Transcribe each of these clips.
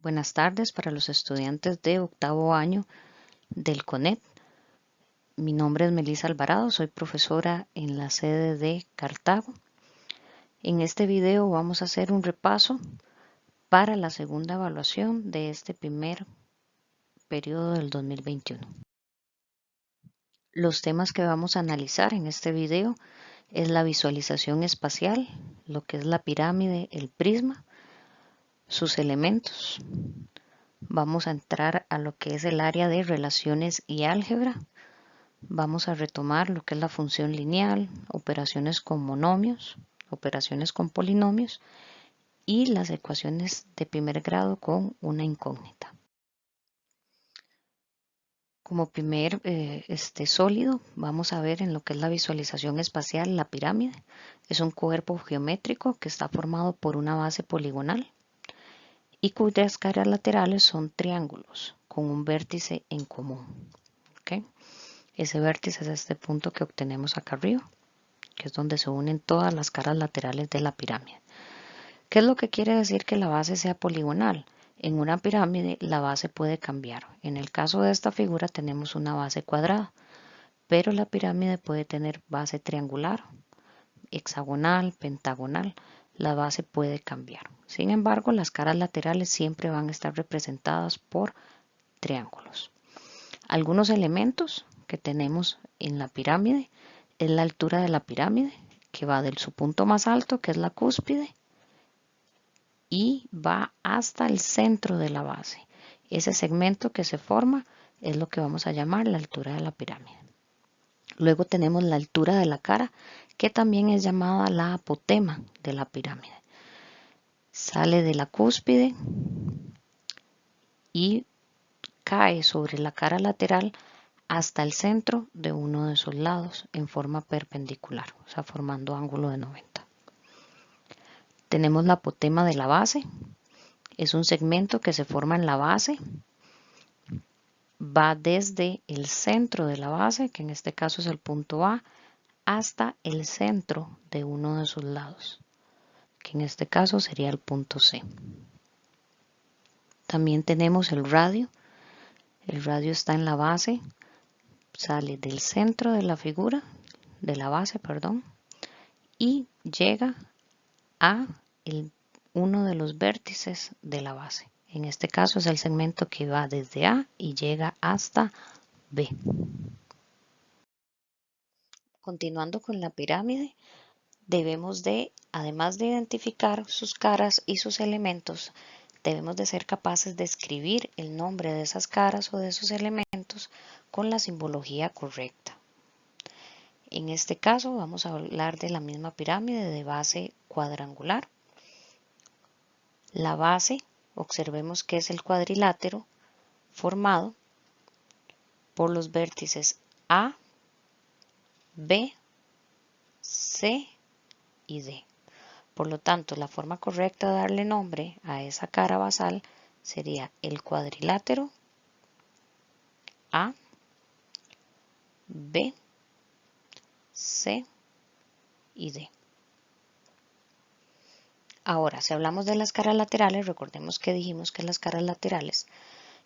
Buenas tardes para los estudiantes de octavo año del CONET. Mi nombre es Melissa Alvarado, soy profesora en la sede de Cartago. En este video vamos a hacer un repaso para la segunda evaluación de este primer periodo del 2021. Los temas que vamos a analizar en este video es la visualización espacial, lo que es la pirámide, el prisma, sus elementos. Vamos a entrar a lo que es el área de relaciones y álgebra. Vamos a retomar lo que es la función lineal, operaciones con monomios, operaciones con polinomios y las ecuaciones de primer grado con una incógnita. Como primer sólido, vamos a ver en lo que es la visualización espacial la pirámide. Es un cuerpo geométrico que está formado por una base poligonal y cuyas caras laterales son triángulos con un vértice en común. ¿Okay? Ese vértice es este punto que obtenemos acá arriba, que es donde se unen todas las caras laterales de la pirámide. ¿Qué es lo que quiere decir que la base sea poligonal? En una pirámide la base puede cambiar. En el caso de esta figura tenemos una base cuadrada, pero la pirámide puede tener base triangular, hexagonal, pentagonal. La base puede cambiar. Sin embargo, las caras laterales siempre van a estar representadas por triángulos. Algunos elementos que tenemos en la pirámide es la altura de la pirámide, que va de su punto más alto, que es la cúspide, y va hasta el centro de la base. Ese segmento que se forma es lo que vamos a llamar la altura de la pirámide. Luego tenemos la altura de la cara, que también es llamada la apotema de la pirámide. Sale de la cúspide y cae sobre la cara lateral hasta el centro de uno de sus lados en forma perpendicular, o sea, formando ángulo de 90. Tenemos la apotema de la base. Es un segmento que se forma en la base. Va desde el centro de la base, que en este caso es el punto A, hasta el centro de uno de sus lados, que en este caso sería el punto C. También tenemos el radio. El radio está en la base, sale del centro de la figura, de la base, perdón, y llega a uno de los vértices de la base. En este caso es el segmento que va desde A y llega hasta B. Continuando con la pirámide, debemos de, además de identificar sus caras y sus elementos, debemos de ser capaces de escribir el nombre de esas caras o de esos elementos con la simbología correcta. En este caso vamos a hablar de la misma pirámide de base cuadrangular. La base, observemos que es el cuadrilátero formado por los vértices A, B, C y D. Por lo tanto, la forma correcta de darle nombre a esa cara basal sería el cuadrilátero A, B, C y D. Ahora, si hablamos de las caras laterales, recordemos que dijimos que las caras laterales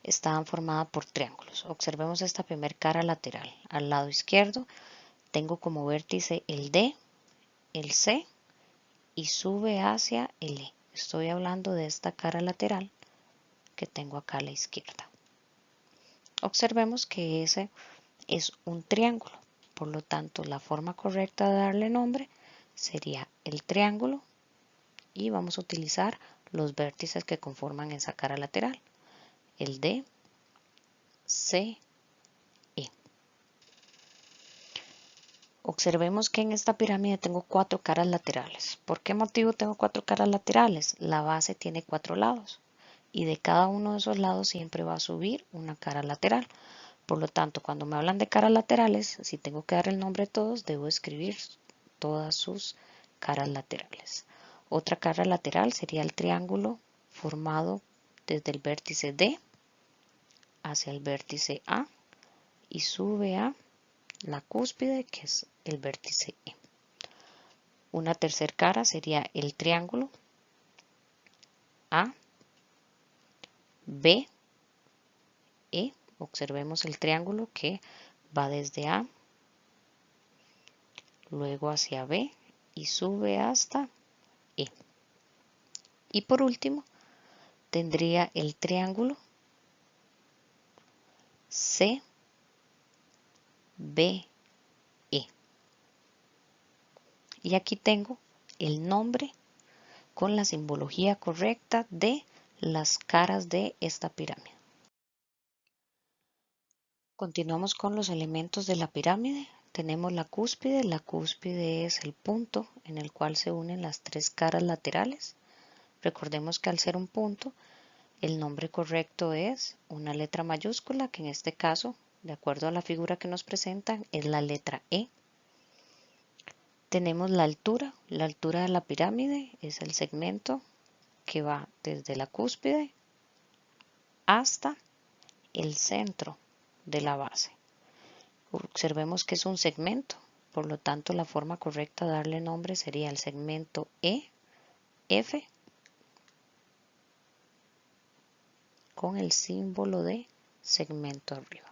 estaban formadas por triángulos. Observemos esta primera cara lateral. Al lado izquierdo tengo como vértice el D, el C y sube hacia el E. Estoy hablando de esta cara lateral que tengo acá a la izquierda. Observemos que ese es un triángulo. Por lo tanto, la forma correcta de darle nombre sería el triángulo y vamos a utilizar los vértices que conforman esa cara lateral. El D, C, E. Observemos que en esta pirámide tengo 4 caras laterales. ¿Por qué motivo tengo 4 caras laterales? La base tiene 4 lados y de cada uno de esos lados siempre va a subir una cara lateral. Por lo tanto, cuando me hablan de caras laterales, si tengo que dar el nombre de todos, debo escribir todas sus caras laterales. Otra cara lateral sería el triángulo formado desde el vértice D hacia el vértice A y sube a la cúspide, que es el vértice E. Una tercera cara sería el triángulo A, B, E. Observemos el triángulo que va desde A, luego hacia B y sube hasta E. Y por último, tendría el triángulo C, B, E. Y aquí tengo el nombre con la simbología correcta de las caras de esta pirámide. Continuamos con los elementos de la pirámide. Tenemos la cúspide es el punto en el cual se unen las tres caras laterales. Recordemos que al ser un punto, el nombre correcto es una letra mayúscula, que en este caso, de acuerdo a la figura que nos presentan, es la letra E. Tenemos la altura de la pirámide es el segmento que va desde la cúspide hasta el centro de la base. Observemos que es un segmento, por lo tanto la forma correcta de darle nombre sería el segmento EF con el símbolo de segmento arriba.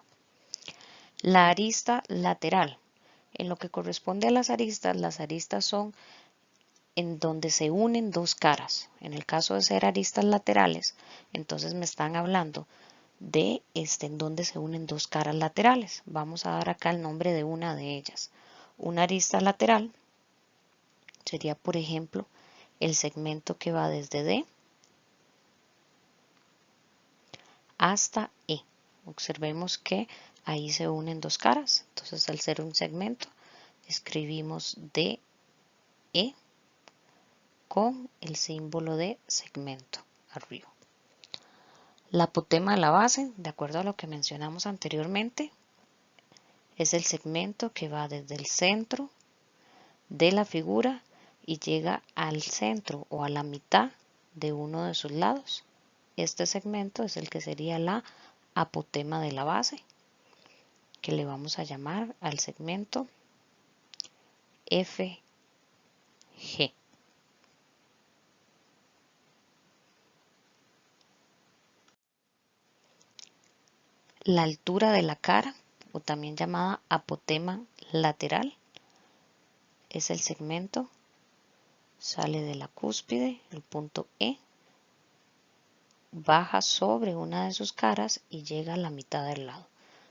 La arista lateral. En lo que corresponde a las aristas son en donde se unen dos caras. En el caso de ser aristas laterales, entonces me están hablando de en donde se unen dos caras laterales. Vamos a dar acá el nombre de una de ellas. Una arista lateral sería, por ejemplo, el segmento que va desde D hasta E. Observemos que ahí se unen dos caras. Entonces, al ser un segmento, escribimos DE con el símbolo de segmento arriba. La apotema de la base, de acuerdo a lo que mencionamos anteriormente, es el segmento que va desde el centro de la figura y llega al centro o a la mitad de uno de sus lados. Este segmento es el que sería la apotema de la base, que le vamos a llamar al segmento FG. La altura de la cara, o también llamada apotema lateral, es el segmento, sale de la cúspide, el punto E, baja sobre una de sus caras y llega a la mitad del lado.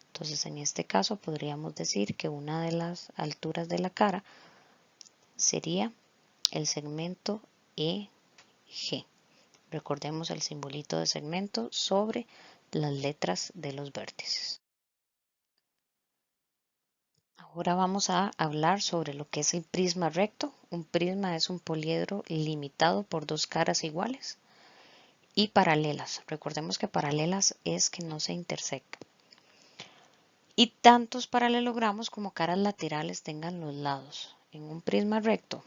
Entonces, en este caso podríamos decir que una de las alturas de la cara sería el segmento EG. Recordemos el simbolito de segmento sobre las letras de los vértices. Ahora vamos a hablar sobre lo que es el prisma recto. Un prisma es un poliedro limitado por dos caras iguales y paralelas. Recordemos que paralelas es que no se intersecan. Y tantos paralelogramos como caras laterales tengan los lados. En un prisma recto,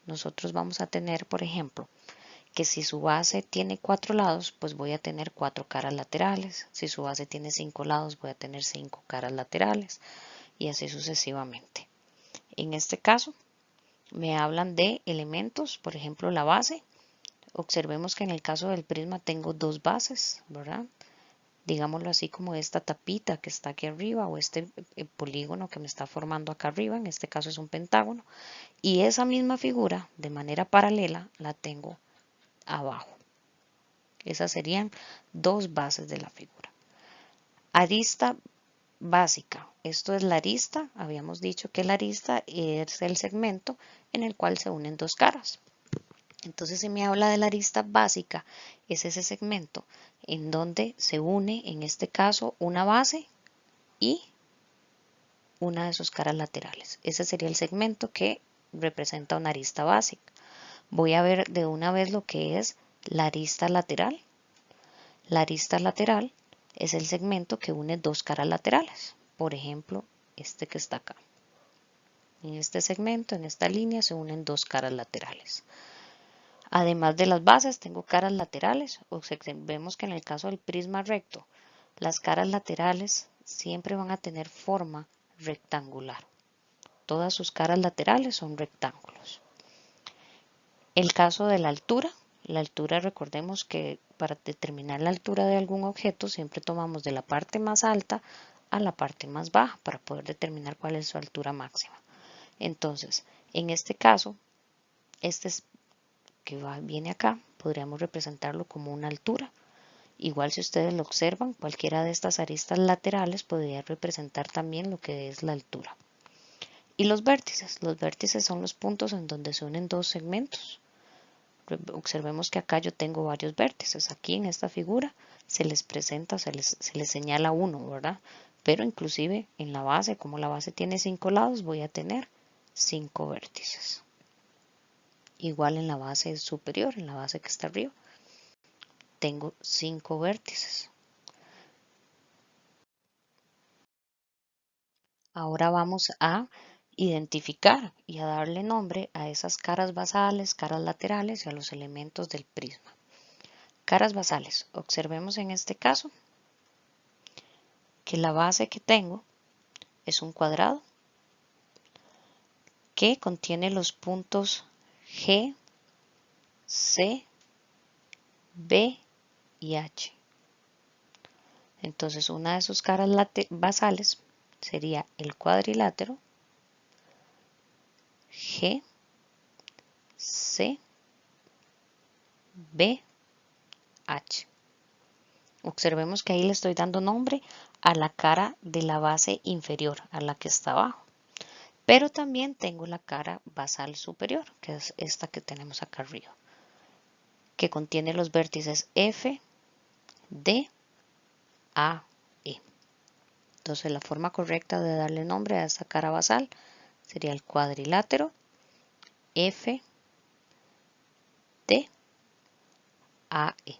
nosotros vamos a tener, por ejemplo, que si su base tiene 4 lados, pues voy a tener 4 caras laterales. Si su base tiene 5 lados, voy a tener 5 caras laterales y así sucesivamente. En este caso, me hablan de elementos, por ejemplo, la base. Observemos que en el caso del prisma tengo dos bases, ¿verdad? Digámoslo así, como esta tapita que está aquí arriba o este polígono que me está formando acá arriba, en este caso es un pentágono, y esa misma figura de manera paralela la tengo abajo. Esas serían dos bases de la figura. Arista básica. Esto es la arista. Habíamos dicho que la arista es el segmento en el cual se unen dos caras. Entonces, si me habla de la arista básica, es ese segmento en donde se une, en este caso, una base y una de sus caras laterales. Ese sería el segmento que representa una arista básica. Voy a ver de una vez lo que es la arista lateral. La arista lateral es el segmento que une dos caras laterales. Por ejemplo, este que está acá. En este segmento, en esta línea, se unen dos caras laterales. Además de las bases, tengo caras laterales. Vemos que en el caso del prisma recto, las caras laterales siempre van a tener forma rectangular. Todas sus caras laterales son rectángulos. El caso de la altura, La altura, recordemos que para determinar la altura de algún objeto siempre tomamos de la parte más alta a la parte más baja para poder determinar cuál es su altura máxima. Entonces, en este caso, este es que viene acá, podríamos representarlo como una altura. Igual si ustedes lo observan, cualquiera de estas aristas laterales podría representar también lo que es la altura. Y los vértices son los puntos en donde se unen dos segmentos. Observemos que acá yo tengo varios vértices. Aquí en esta figura se les presenta, se les señala uno, ¿verdad? Pero inclusive en la base, como la base tiene 5 lados, voy a tener 5 vértices. Igual en la base superior, en la base que está arriba, tengo 5 vértices. Ahora vamos a identificar y a darle nombre a esas caras basales, caras laterales y a los elementos del prisma. Caras basales. Observemos en este caso que la base que tengo es un cuadrado que contiene los puntos G, C, B y H. Entonces una de sus caras basales sería el cuadrilátero G, C, B, H. Observemos que ahí le estoy dando nombre a la cara de la base inferior, a la que está abajo. Pero también tengo la cara basal superior, que es esta que tenemos acá arriba, que contiene los vértices F, D, A, E. Entonces la forma correcta de darle nombre a esta cara basal sería el cuadrilátero F, D, A, E.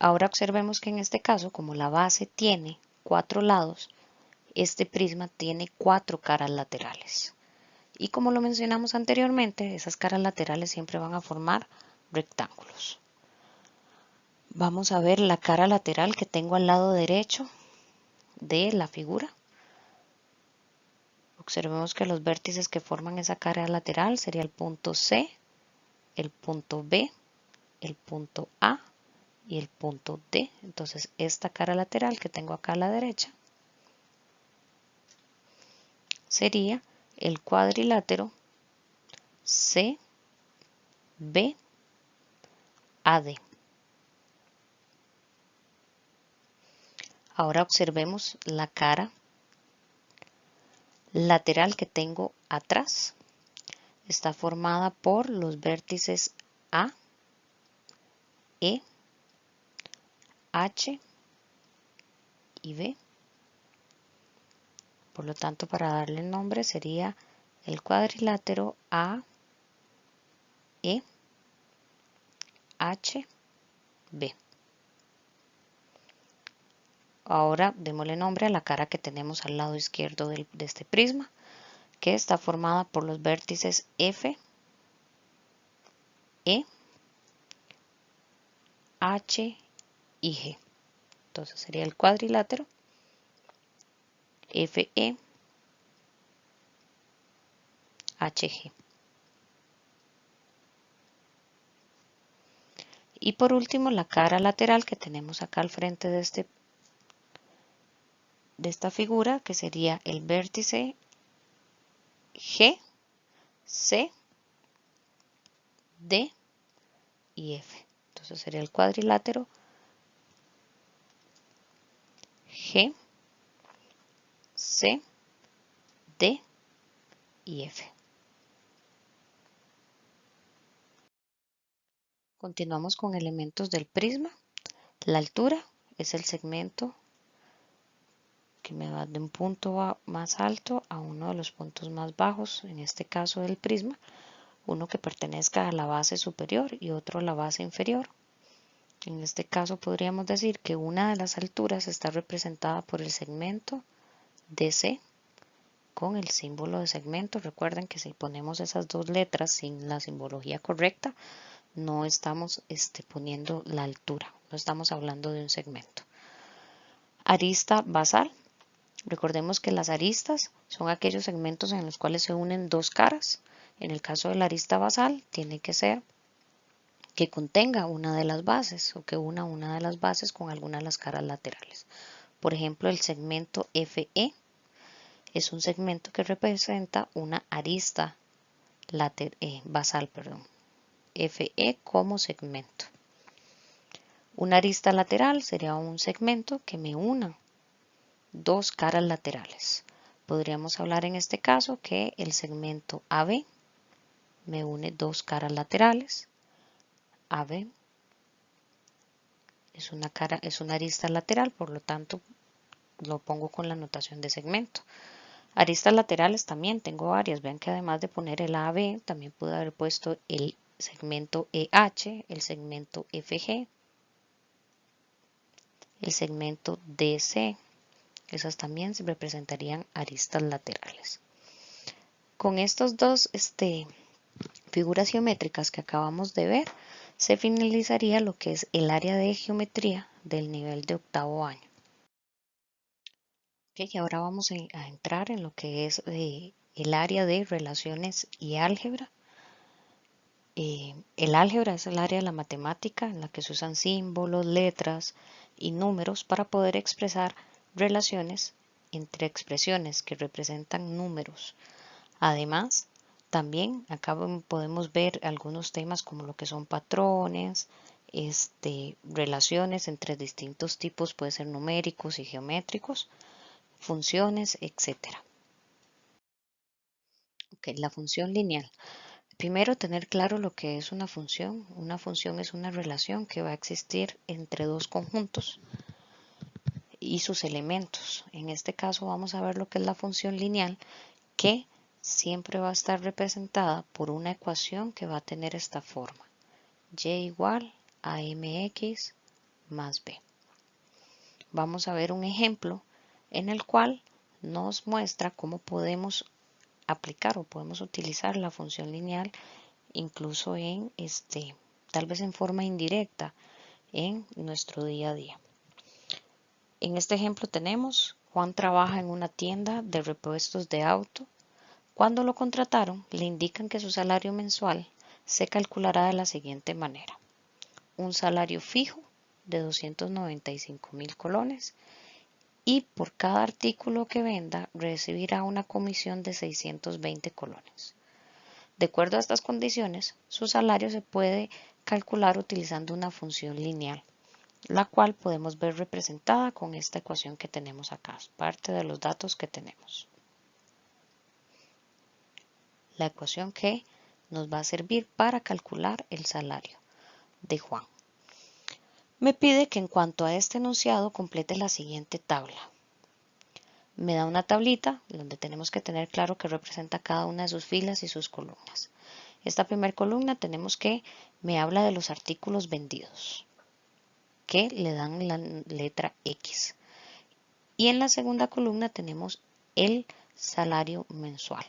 Ahora observemos que en este caso, como la base tiene 4 lados, este prisma tiene 4 caras laterales. Y como lo mencionamos anteriormente, esas caras laterales siempre van a formar rectángulos. Vamos a ver la cara lateral que tengo al lado derecho de la figura. Observemos que los vértices que forman esa cara lateral sería el punto C, el punto B, el punto A y el punto D. Entonces esta cara lateral que tengo acá a la derecha sería el cuadrilátero C, B, A, D. Ahora observemos la cara lateral que tengo atrás. Está formada por los vértices A, E, H y B. Por lo tanto, para darle nombre sería el cuadrilátero A, E, H, B. Ahora démosle nombre a la cara que tenemos al lado izquierdo de este prisma, que está formada por los vértices F, E, H y G. Entonces sería el cuadrilátero FE, HG. Y por último, la cara lateral que tenemos acá al frente de esta figura, que sería el vértice G, C, D y F. Entonces sería el cuadrilátero G, C, D y F. Continuamos con elementos del prisma. La altura es el segmento que me va de un punto más alto a uno de los puntos más bajos, en este caso del prisma, uno que pertenezca a la base superior y otro a la base inferior. En este caso podríamos decir que una de las alturas está representada por el segmento DC con el símbolo de segmento. Recuerden que si ponemos esas dos letras sin la simbología correcta, no estamos poniendo la altura, no estamos hablando de un segmento. Arista basal. Recordemos que las aristas son aquellos segmentos en los cuales se unen dos caras. En el caso de la arista basal, tiene que ser que contenga una de las bases o que una de las bases con alguna de las caras laterales. Por ejemplo, el segmento FE es un segmento que representa una arista basal, FE como segmento. Una arista lateral sería un segmento que me una dos caras laterales. Podríamos hablar en este caso que el segmento AB me une dos caras laterales. AB es una arista lateral, por lo tanto lo pongo con la notación de segmento. Aristas laterales también tengo varias. Vean que además de poner el AB, también pude haber puesto el segmento EH, el segmento FG, el segmento DC. Esas también se representarían aristas laterales. Con estas dos figuras geométricas que acabamos de ver, se finalizaría lo que es el área de geometría del nivel de octavo año. Y ahora vamos a entrar en lo que es el área de relaciones y álgebra. El álgebra es el área de la matemática en la que se usan símbolos, letras y números para poder expresar relaciones entre expresiones que representan números. Además, también acá podemos ver algunos temas como lo que son patrones, relaciones entre distintos tipos, puede ser numéricos y geométricos, funciones, etc. La función lineal. Primero, tener claro lo que es una función. Una función es una relación que va a existir entre dos conjuntos y sus elementos. En este caso vamos a ver lo que es la función lineal, que siempre va a estar representada por una ecuación que va a tener esta forma: y igual a mx más b. Vamos a ver un ejemplo en el cual nos muestra cómo podemos aplicar o podemos utilizar la función lineal incluso en tal vez en forma indirecta en nuestro día a día. En este ejemplo tenemos: Juan trabaja en una tienda de repuestos de auto. Cuando lo contrataron, le indican que su salario mensual se calculará de la siguiente manera: un salario fijo de 295,000 colones, y por cada artículo que venda recibirá una comisión de 620 colones. De acuerdo a estas condiciones, su salario se puede calcular utilizando una función lineal, la cual podemos ver representada con esta ecuación que tenemos acá, parte de los datos que tenemos. La ecuación que nos va a servir para calcular el salario de Juan. Me pide que en cuanto a este enunciado complete la siguiente tabla. Me da una tablita donde tenemos que tener claro que representa cada una de sus filas y sus columnas. Esta primera columna tenemos que me habla de los artículos vendidos, que le dan la letra X. Y en la segunda columna tenemos el salario mensual.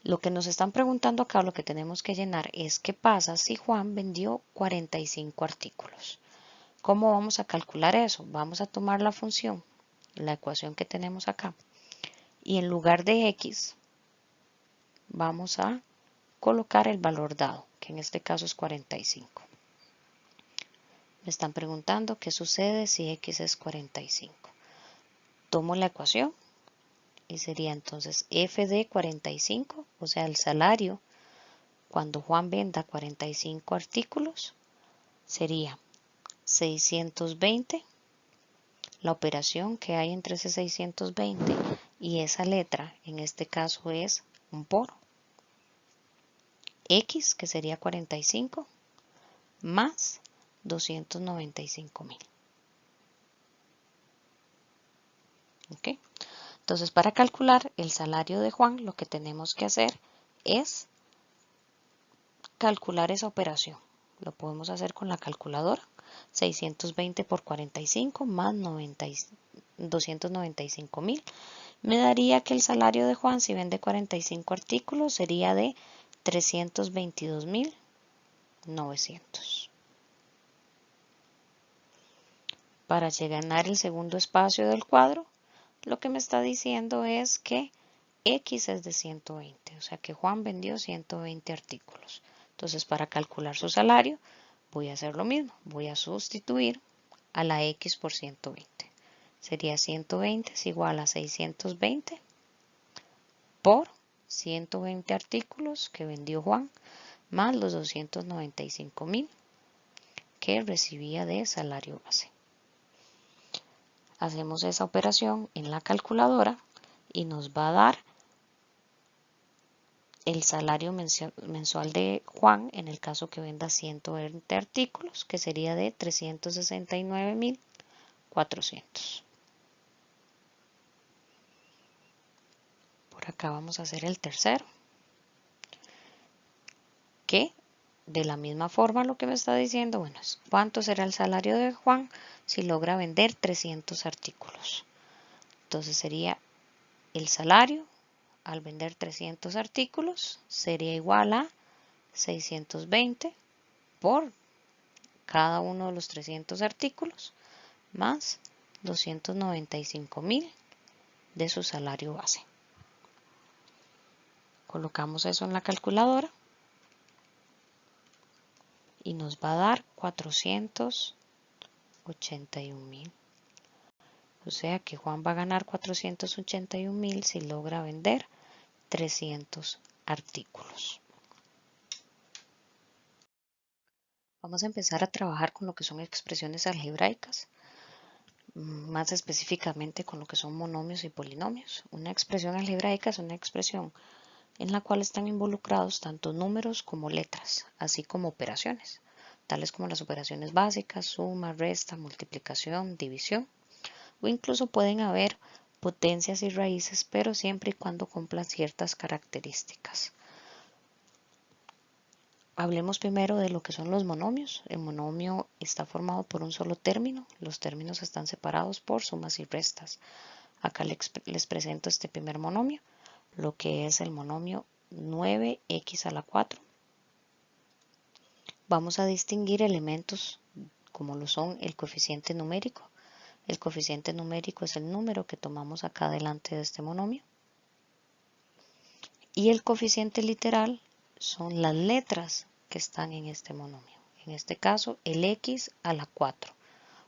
Lo que nos están preguntando acá, lo que tenemos que llenar es: ¿qué pasa si Juan vendió 45 artículos? ¿Cómo vamos a calcular eso? Vamos a tomar la función, la ecuación que tenemos acá, y en lugar de X vamos a colocar el valor dado, que en este caso es 45. Me están preguntando qué sucede si X es 45. Tomo la ecuación y sería entonces f de 45, o sea, el salario cuando Juan venda 45 artículos sería 620, la operación que hay entre ese 620 y esa letra, en este caso es un por, X, que sería 45, más 295,000. ¿Ok? Entonces, para calcular el salario de Juan, lo que tenemos que hacer es calcular esa operación. Lo podemos hacer con la calculadora. 620 por 45 más 295,000 me daría que el salario de Juan, si vende 45 artículos, sería de 322,900. Para llenar el segundo espacio del cuadro, lo que me está diciendo es que X es de 120, o sea que Juan vendió 120 artículos. Entonces, para calcular su salario, voy a hacer lo mismo. Voy a sustituir a la X por 120. Sería 120 es igual a 620 por 120 artículos que vendió Juan, más los 295,000 que recibía de salario base. Hacemos esa operación en la calculadora y nos va a dar el salario mensual de Juan en el caso que venda 120 artículos, que sería de 369,400. Por acá vamos a hacer el tercero, que de la misma forma lo que me está diciendo, bueno, es cuánto será el salario de Juan si logra vender 300 artículos. Entonces sería el salario al vender 300 artículos sería igual a 620 por cada uno de los 300 artículos más 295,000 de su salario base. Colocamos eso en la calculadora y nos va a dar 481,000. O sea que Juan va a ganar 481,000 si logra vender 300 artículos. Vamos a empezar a trabajar con lo que son expresiones algebraicas, más específicamente con lo que son monomios y polinomios. Una expresión algebraica es una expresión en la cual están involucrados tanto números como letras, así como operaciones, tales como las operaciones básicas, suma, resta, multiplicación, división, o incluso pueden haber potencias y raíces, pero siempre y cuando cumplan ciertas características. Hablemos primero de lo que son los monomios. El monomio está formado por un solo término. Los términos están separados por sumas y restas. Acá les presento este primer monomio, lo que es el monomio 9x a la 4. Vamos a distinguir elementos como lo son el coeficiente numérico. El coeficiente numérico es el número que tomamos acá delante de este monomio. Y el coeficiente literal son las letras que están en este monomio. En este caso, el x a la 4.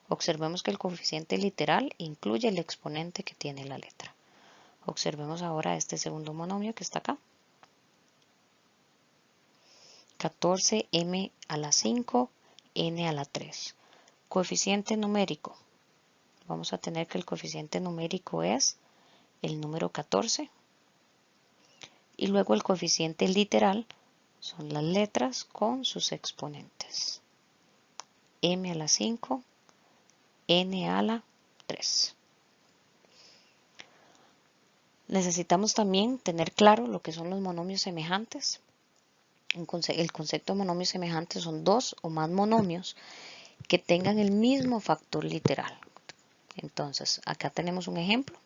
Observemos que el coeficiente literal incluye el exponente que tiene la letra. Observemos ahora este segundo monomio que está acá. 14m a la 5, n a la 3. Coeficiente numérico. Vamos a tener que el coeficiente numérico es el número 14. Y luego el coeficiente literal son las letras con sus exponentes. M a la 5, n a la 3. Necesitamos también tener claro lo que son los monomios semejantes. El concepto de monomios semejantes son dos o más monomios que tengan el mismo factor literal. Entonces, acá tenemos un ejemplo.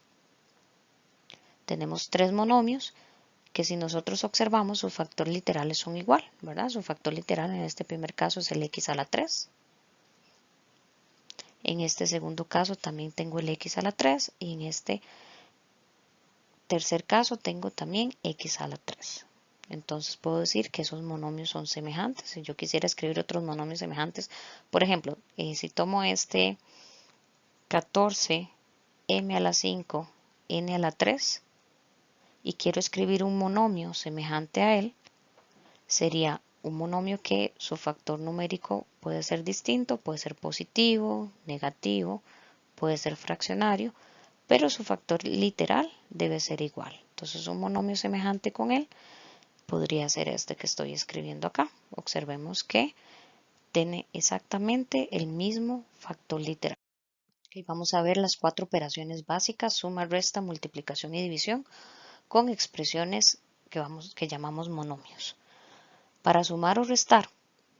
Tenemos tres monomios que si nosotros observamos sus factores literales son igual, ¿verdad? Su factor literal en este primer caso es el x a la 3. En este segundo caso también tengo el x a la 3 y en este tercer caso tengo también x a la 3. Entonces puedo decir que esos monomios son semejantes. Si yo quisiera escribir otros monomios semejantes, por ejemplo, si tomo este 14m a la 5, n a la 3, y quiero escribir un monomio semejante a él, sería un monomio que su factor numérico puede ser distinto, puede ser positivo, negativo, puede ser fraccionario, pero su factor literal debe ser igual. Entonces un monomio semejante con él podría ser este que estoy escribiendo acá. Observemos que tiene exactamente el mismo factor literal. Okay, vamos a ver las cuatro operaciones básicas: suma, resta, multiplicación y división, con expresiones que llamamos monomios. Para sumar o restar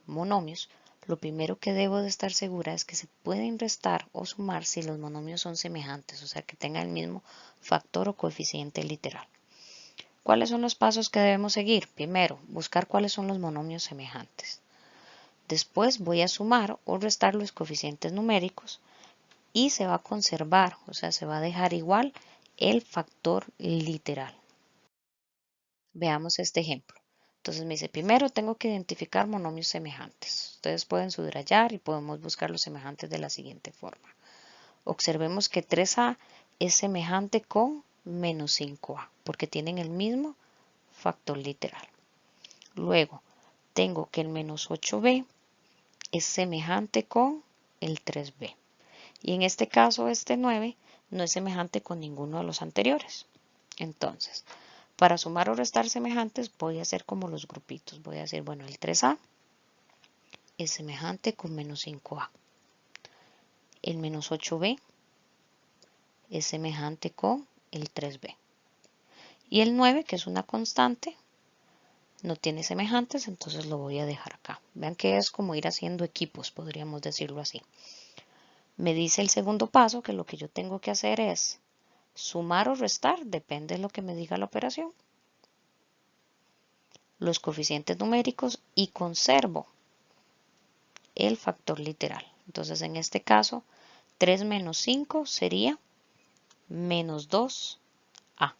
monomios, lo primero que debo de estar segura es que se pueden restar o sumar si los monomios son semejantes, o sea que tengan el mismo factor o coeficiente literal. ¿Cuáles son los pasos que debemos seguir? Primero, buscar cuáles son los monomios semejantes. Después voy a sumar o restar los coeficientes numéricos y se va a conservar, o sea, se va a dejar igual el factor literal. Veamos este ejemplo. Entonces me dice, primero tengo que identificar monomios semejantes. Ustedes pueden subrayar y podemos buscar los semejantes de la siguiente forma. Observemos que 3a es semejante con menos 5a, porque tienen el mismo factor literal. Luego, tengo que el menos 8b es semejante con el 3b. Y en este caso, este 9 no es semejante con ninguno de los anteriores. Entonces, para sumar o restar semejantes, voy a hacer como los grupitos. Voy a decir, bueno, el 3a es semejante con menos 5a. El menos 8b es semejante con el 3b. Y el 9, que es una constante, no tiene semejantes, entonces lo voy a dejar acá. Vean que es como ir haciendo equipos, podríamos decirlo así. Me dice el segundo paso que lo que yo tengo que hacer es sumar o restar, depende de lo que me diga la operación, los coeficientes numéricos y conservo el factor literal. Entonces en este caso 3 menos 5 sería menos 2a.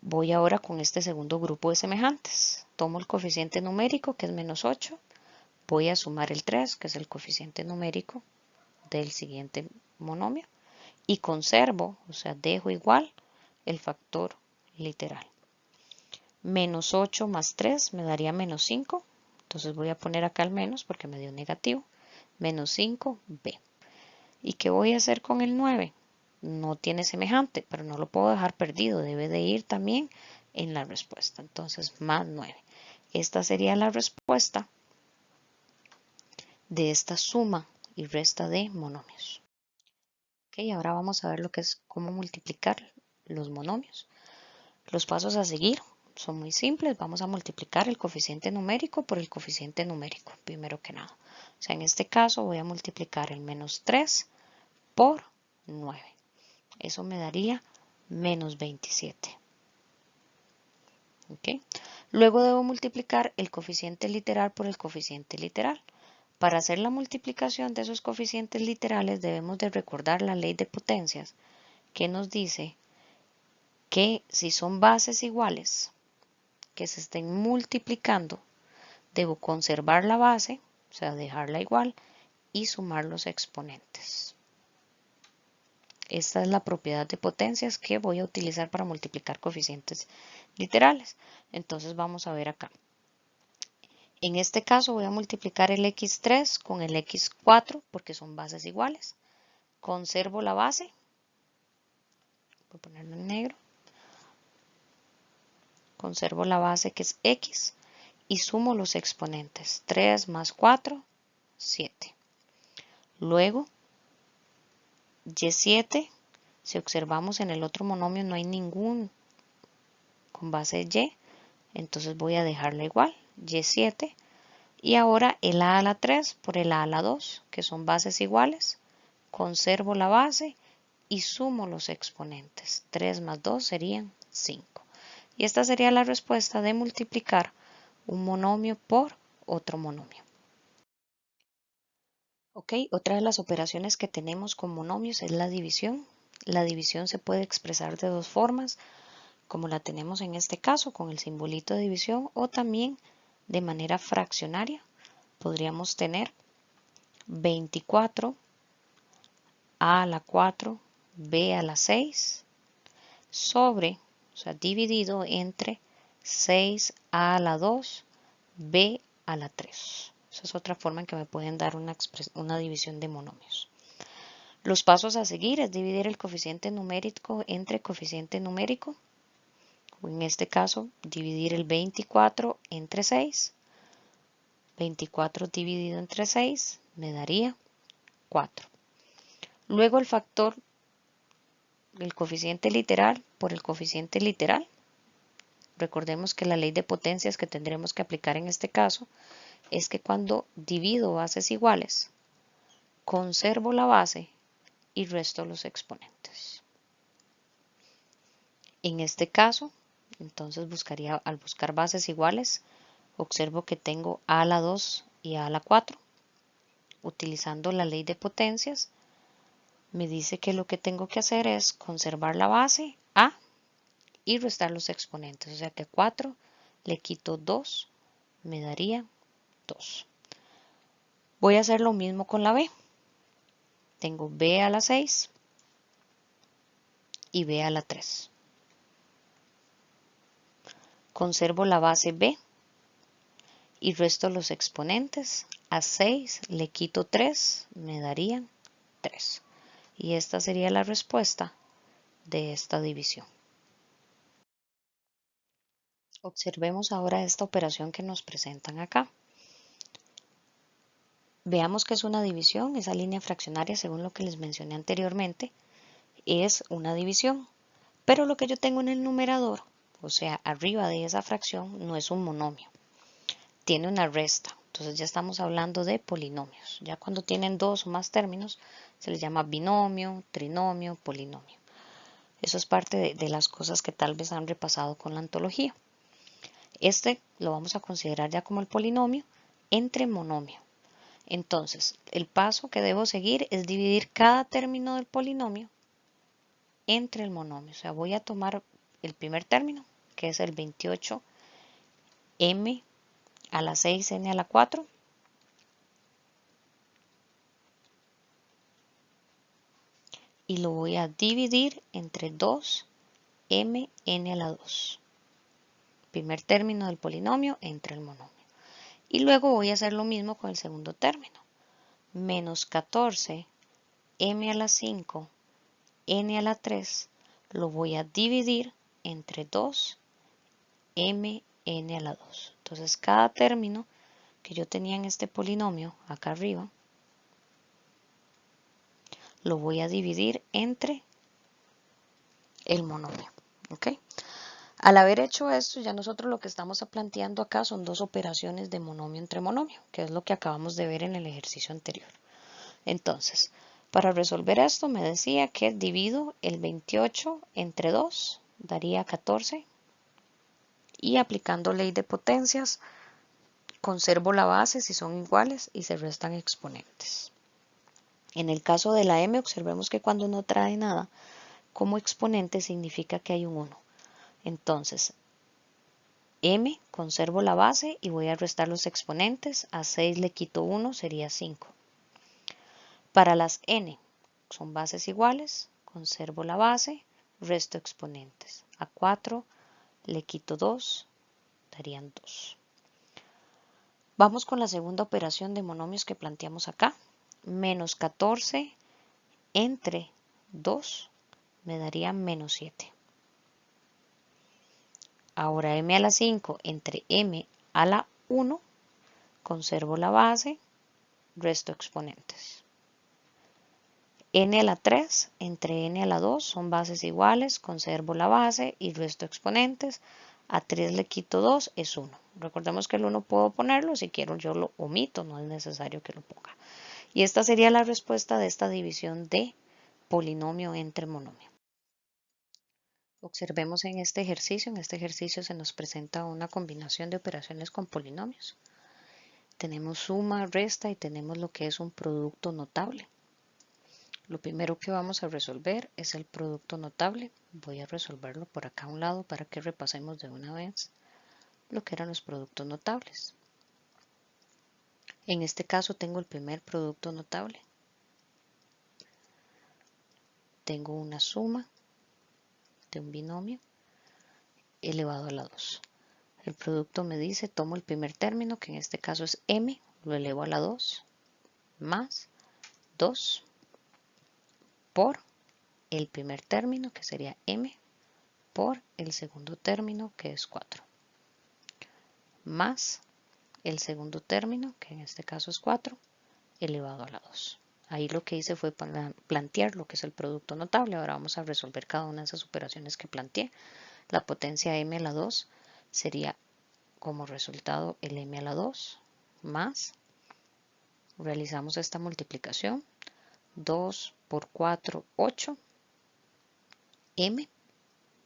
Voy ahora con este segundo grupo de semejantes. Tomo el coeficiente numérico que es menos 8. Voy a sumar el 3 que es el coeficiente numérico del siguiente monomio. Y conservo, o sea, dejo igual el factor literal. Menos 8 más 3 me daría menos 5. Entonces voy a poner acá el menos porque me dio negativo. Menos 5b. ¿Y qué voy a hacer con el 9? No tiene semejante, pero no lo puedo dejar perdido. Debe de ir también en la respuesta. Entonces, más 9. Esta sería la respuesta de esta suma y resta de monomios. Ok, ahora vamos a ver lo que es cómo multiplicar los monomios. Los pasos a seguir son muy simples. Vamos a multiplicar el coeficiente numérico por el coeficiente numérico, primero que nada. O sea, en este caso voy a multiplicar el menos 3 por 9. Eso me daría menos 27. ¿Okay? Luego debo multiplicar el coeficiente literal por el coeficiente literal. Para hacer la multiplicación de esos coeficientes literales debemos de recordar la ley de potencias, que nos dice que si son bases iguales que se estén multiplicando, debo conservar la base, o sea, dejarla igual, y sumar los exponentes. Esta es la propiedad de potencias que voy a utilizar para multiplicar coeficientes literales. Entonces vamos a ver acá. En este caso voy a multiplicar el x3 con el x4 porque son bases iguales. Conservo la base. Voy a ponerlo en negro. Conservo la base que es x y sumo los exponentes. 3 más 4, 7. Luego, y7, si observamos en el otro monomio no hay ningún con base y, entonces voy a dejarla igual, y7. Y ahora el a a la 3 por el a a la 2, que son bases iguales. Conservo la base y sumo los exponentes. 3 más 2 serían 5. Y esta sería la respuesta de multiplicar un monomio por otro monomio. Ok, otra de las operaciones que tenemos con monomios es la división. La división se puede expresar de dos formas, como la tenemos en este caso, con el simbolito de división, o también de manera fraccionaria. Podríamos tener 24 a a la 4, b a la 6, sobre, o sea, dividido entre 6a a la 2, b a la 3. Esa es otra forma en que me pueden dar una división de monomios. Los pasos a seguir es dividir el coeficiente numérico entre coeficiente numérico. O en este caso, dividir el 24 entre 6. 24 dividido entre 6 me daría 4. Luego el factor del coeficiente literal por el coeficiente literal. Recordemos que la ley de potencias que tendremos que aplicar en este caso es que cuando divido bases iguales, conservo la base y resto los exponentes. En este caso, entonces buscaría, al buscar bases iguales, observo que tengo a a la 2 y a a la 4. Utilizando la ley de potencias, me dice que lo que tengo que hacer es conservar la base A y restar los exponentes. O sea que 4 le quito 2, me daría 2. Voy a hacer lo mismo con la B. Tengo B a la 6 y B a la 3. Conservo la base B y resto los exponentes. A 6 le quito 3, me darían 3. Y esta sería la respuesta de esta división. Observemos ahora esta operación que nos presentan acá. Veamos que es una división, esa línea fraccionaria, según lo que les mencioné anteriormente, es una división. Pero lo que yo tengo en el numerador, o sea, arriba de esa fracción, no es un monomio. Tiene una resta. Entonces ya estamos hablando de polinomios. Ya cuando tienen dos o más términos, se les llama binomio, trinomio, polinomio. Eso es parte de las cosas que tal vez han repasado con la ontología. Este lo vamos a considerar ya como el polinomio entre monomio. Entonces, el paso que debo seguir es dividir cada término del polinomio entre el monomio. O sea, voy a tomar el primer término, que es el 28m a la 6n a la 4. Y lo voy a dividir entre 2mn a la 2. Primer término del polinomio entre el monomio. Y luego voy a hacer lo mismo con el segundo término. Menos 14m a la 5, n a la 3, lo voy a dividir entre 2mn a la 2. Entonces cada término que yo tenía en este polinomio acá arriba, lo voy a dividir entre el monomio. ¿Ok? Al haber hecho esto, ya nosotros lo que estamos planteando acá son dos operaciones de monomio entre monomio, que es lo que acabamos de ver en el ejercicio anterior. Entonces, para resolver esto me decía que divido el 28 entre 2, daría 14. Y aplicando ley de potencias, conservo la base si son iguales y se restan exponentes. En el caso de la m, observemos que cuando no trae nada como exponente significa que hay un 1. Entonces, m, conservo la base y voy a restar los exponentes. A 6 le quito 1, sería 5. Para las n, son bases iguales, conservo la base, resto exponentes. A 4 le quito 2, darían 2. Vamos con la segunda operación de monomios que planteamos acá. Menos 14 entre 2 me daría menos 7. Ahora m a la 5 entre m a la 1, conservo la base, resto exponentes. N a la 3 entre n a la 2 son bases iguales, conservo la base y resto exponentes. A 3 le quito 2, es 1. Recordemos que el 1 puedo ponerlo, si quiero yo lo omito, no es necesario que lo ponga. Y esta sería la respuesta de esta división de polinomio entre monomio. Observemos en este ejercicio se nos presenta una combinación de operaciones con polinomios. Tenemos suma, resta y tenemos lo que es un producto notable. Lo primero que vamos a resolver es el producto notable. Voy a resolverlo por acá a un lado para que repasemos de una vez lo que eran los productos notables. En este caso tengo el primer producto notable. Tengo una suma de un binomio elevado a la 2. El producto me dice, tomo el primer término, que en este caso es m, lo elevo a la 2, más 2 por el primer término, que sería m, por el segundo término, que es 4, más el segundo término, que en este caso es 4, elevado a la 2. Ahí lo que hice fue plantear lo que es el producto notable. Ahora vamos a resolver cada una de esas operaciones que planteé. La potencia m a la 2 sería como resultado el m a la 2 más, realizamos esta multiplicación, 2 por 4, 8, m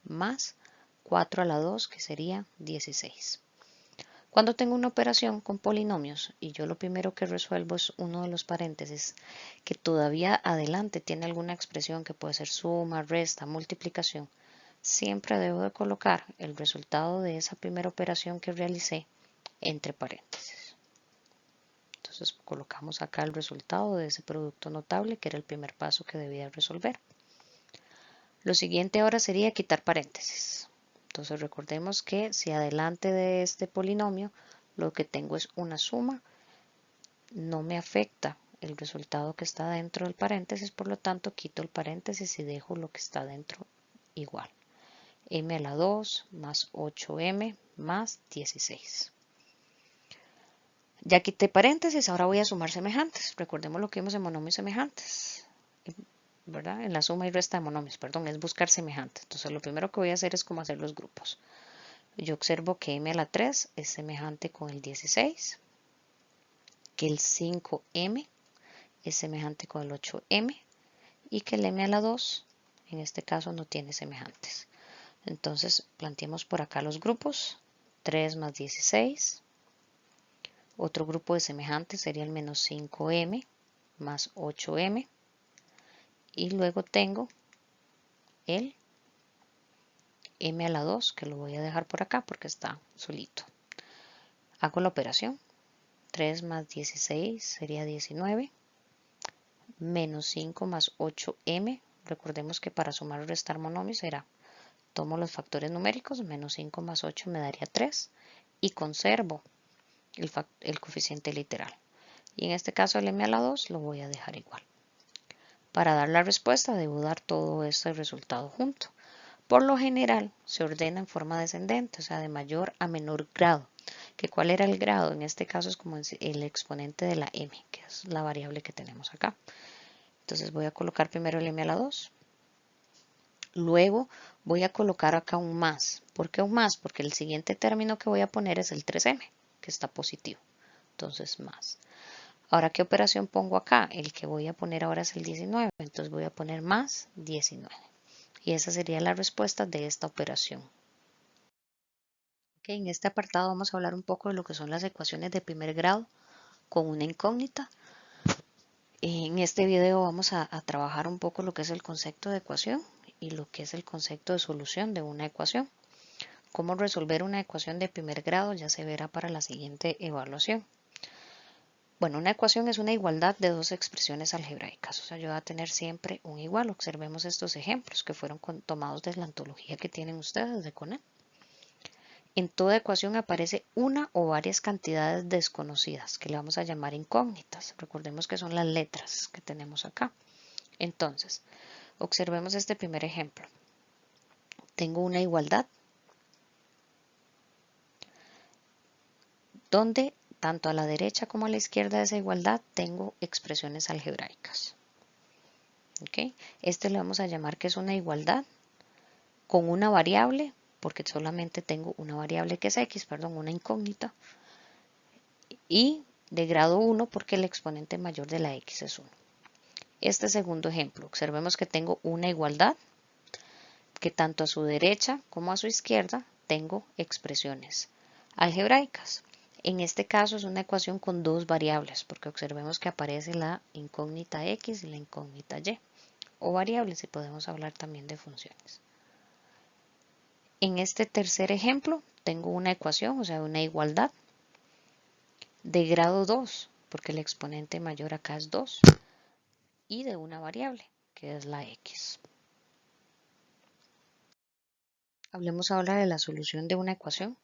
más 4 a la 2 que sería 16. Cuando tengo una operación con polinomios y yo lo primero que resuelvo es uno de los paréntesis que todavía adelante tiene alguna expresión que puede ser suma, resta, multiplicación, siempre debo de colocar el resultado de esa primera operación que realicé entre paréntesis. Entonces colocamos acá el resultado de ese producto notable que era el primer paso que debía resolver. Lo siguiente ahora sería quitar paréntesis. Entonces recordemos que si adelante de este polinomio lo que tengo es una suma, no me afecta el resultado que está dentro del paréntesis, por lo tanto quito el paréntesis y dejo lo que está dentro igual. M a la 2 más 8m más 16. Ya quité paréntesis, ahora voy a sumar semejantes. Recordemos lo que vimos en monomios semejantes, ¿verdad? En la suma y resta de monomios, perdón, es buscar semejantes. Entonces lo primero que voy a hacer es como hacer los grupos. Yo observo que m a la 3 es semejante con el 16, que el 5m es semejante con el 8m y que el m a la 2 en este caso no tiene semejantes. Entonces planteemos por acá los grupos. 3 más 16. Otro grupo de semejantes sería el menos 5m más 8m. Y luego tengo el m a la 2, que lo voy a dejar por acá porque está solito. Hago la operación. 3 más 16 sería 19. Menos 5 más 8m. Recordemos que para sumar o restar monomios será, tomo los factores numéricos, menos 5 más 8 me daría 3. Y conservo el coeficiente literal. Y en este caso el m a la 2 lo voy a dejar igual. Para dar la respuesta debo dar todo este resultado junto. Por lo general se ordena en forma descendente, o sea, de mayor a menor grado. ¿Que cuál era el grado? En este caso es como el exponente de la m, que es la variable que tenemos acá. Entonces voy a colocar primero el m a la 2. Luego voy a colocar acá un más. ¿Por qué un más? Porque el siguiente término que voy a poner es el 3m, que está positivo. Entonces más. Ahora, ¿qué operación pongo acá? El que voy a poner ahora es el 19. Entonces voy a poner más 19. Y esa sería la respuesta de esta operación. Okay, en este apartado vamos a hablar un poco de lo que son las ecuaciones de primer grado con una incógnita. En este video vamos a trabajar un poco lo que es el concepto de ecuación y lo que es el concepto de solución de una ecuación. Cómo resolver una ecuación de primer grado ya se verá para la siguiente evaluación. Bueno, una ecuación es una igualdad de dos expresiones algebraicas, o sea, yo voy a tener siempre un igual. Observemos estos ejemplos que fueron tomados de la antología que tienen ustedes de CONET. En toda ecuación aparece una o varias cantidades desconocidas que le vamos a llamar incógnitas. Recordemos que son las letras que tenemos acá. Entonces, observemos este primer ejemplo. Tengo una igualdad donde tanto a la derecha como a la izquierda de esa igualdad tengo expresiones algebraicas. ¿Okay? Este le vamos a llamar que es una igualdad con una variable, porque solamente tengo una variable que es x, perdón, una incógnita, y de grado 1 porque el exponente mayor de la x es 1. Este segundo ejemplo, observemos que tengo una igualdad que tanto a su derecha como a su izquierda tengo expresiones algebraicas. En este caso es una ecuación con dos variables, porque observemos que aparece la incógnita x y la incógnita y, o variables, y podemos hablar también de funciones. En este tercer ejemplo tengo una ecuación, o sea, una igualdad de grado 2, porque el exponente mayor acá es 2, y de una variable, que es la x. Hablemos ahora de la solución de una ecuación.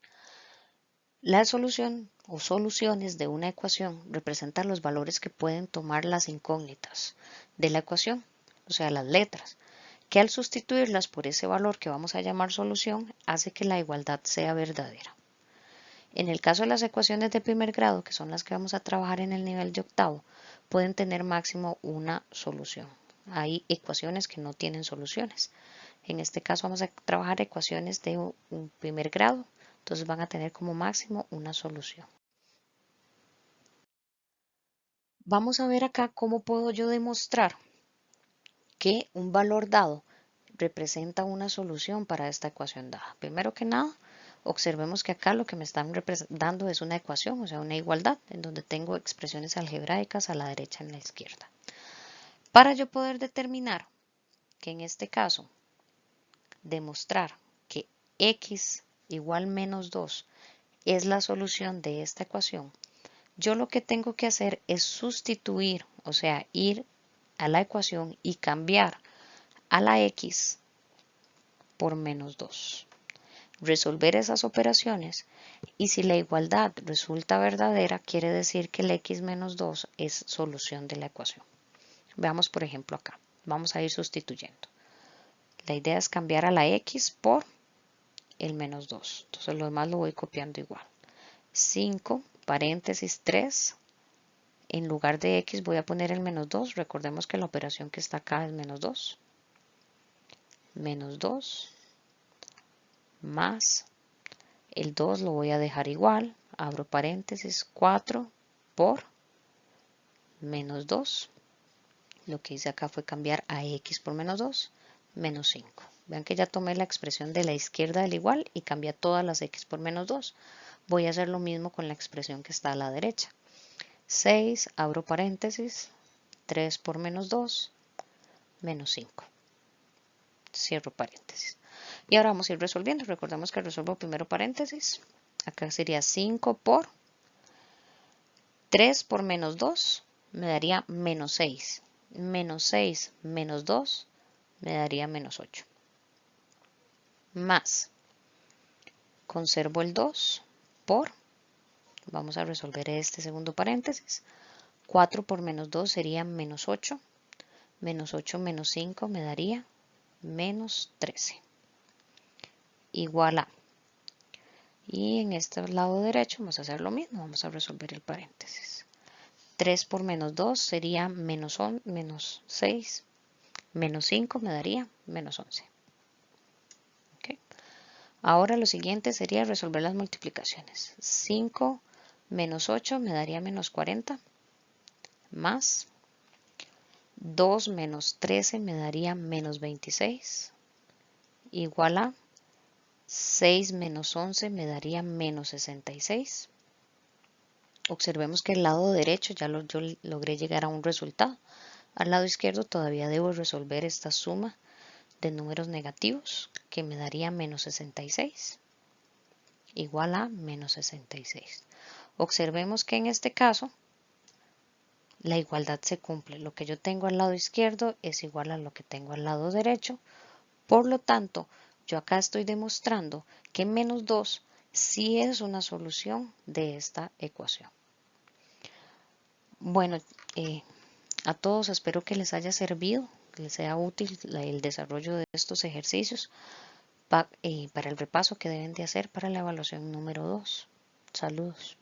La solución o soluciones de una ecuación representan los valores que pueden tomar las incógnitas de la ecuación, o sea, las letras, que al sustituirlas por ese valor que vamos a llamar solución, hace que la igualdad sea verdadera. En el caso de las ecuaciones de primer grado, que son las que vamos a trabajar en el nivel de octavo, pueden tener máximo una solución. Hay ecuaciones que no tienen soluciones. En este caso vamos a trabajar ecuaciones de un primer grado, entonces van a tener como máximo una solución. Vamos a ver acá cómo puedo yo demostrar que un valor dado representa una solución para esta ecuación dada. Primero que nada, Observemos que acá lo que me están dando es una ecuación, o sea, una igualdad, en donde tengo expresiones algebraicas a la derecha y a la izquierda. Para yo poder determinar que en este caso, demostrar que x igual menos 2 es la solución de esta ecuación, yo lo que tengo que hacer es sustituir, o sea, ir a la ecuación y cambiar a la x por menos 2. Resolver esas operaciones y si la igualdad resulta verdadera, quiere decir que el x menos 2 es solución de la ecuación. Veamos por ejemplo acá. Vamos a ir sustituyendo. La idea es cambiar a la x por el menos 2. Entonces lo demás lo voy copiando igual. 5, paréntesis 3. En lugar de x voy a poner el menos 2. Recordemos que la operación que está acá es menos 2. Menos 2 más el 2 lo voy a dejar igual. Abro paréntesis 4 por menos 2. Lo que hice acá fue cambiar a x por menos 2, menos 5. Vean que ya tomé la expresión de la izquierda del igual y cambié todas las x por menos 2. Voy a hacer lo mismo con la expresión que está a la derecha. 6, abro paréntesis, 3 por menos 2, menos 5. Cierro paréntesis. Y ahora vamos a ir resolviendo. Recordemos que resuelvo primero paréntesis. Acá sería 5 por 3 por menos 2 me daría menos 6. Menos 6 menos 2 me daría menos 8. Más, conservo el 2 por, vamos a resolver este segundo paréntesis. 4 por menos 2 sería menos 8. Menos 8 menos 5 me daría menos 13. Igual a. Y en este lado derecho vamos a hacer lo mismo. Vamos a resolver el paréntesis. 3 por menos 2 sería menos 6. Menos 5 me daría menos 11. ¿Okay? Ahora lo siguiente sería resolver las multiplicaciones. 5 menos 8 me daría menos 40. Más 2 menos 13 me daría menos 26. Igual a 6 menos 11 me daría menos 66. Observemos que el lado derecho ya yo logré llegar a un resultado. Al lado izquierdo todavía debo resolver esta suma de números negativos que me daría menos 66 igual a menos 66. Observemos que en este caso la igualdad se cumple. Lo que yo tengo al lado izquierdo es igual a lo que tengo al lado derecho. Por lo tanto, yo acá estoy demostrando que menos 2 sí es una solución de esta ecuación. Bueno, a todos espero que les haya servido, que les sea útil el desarrollo de estos ejercicios para el repaso que deben de hacer para la evaluación número 2. Saludos.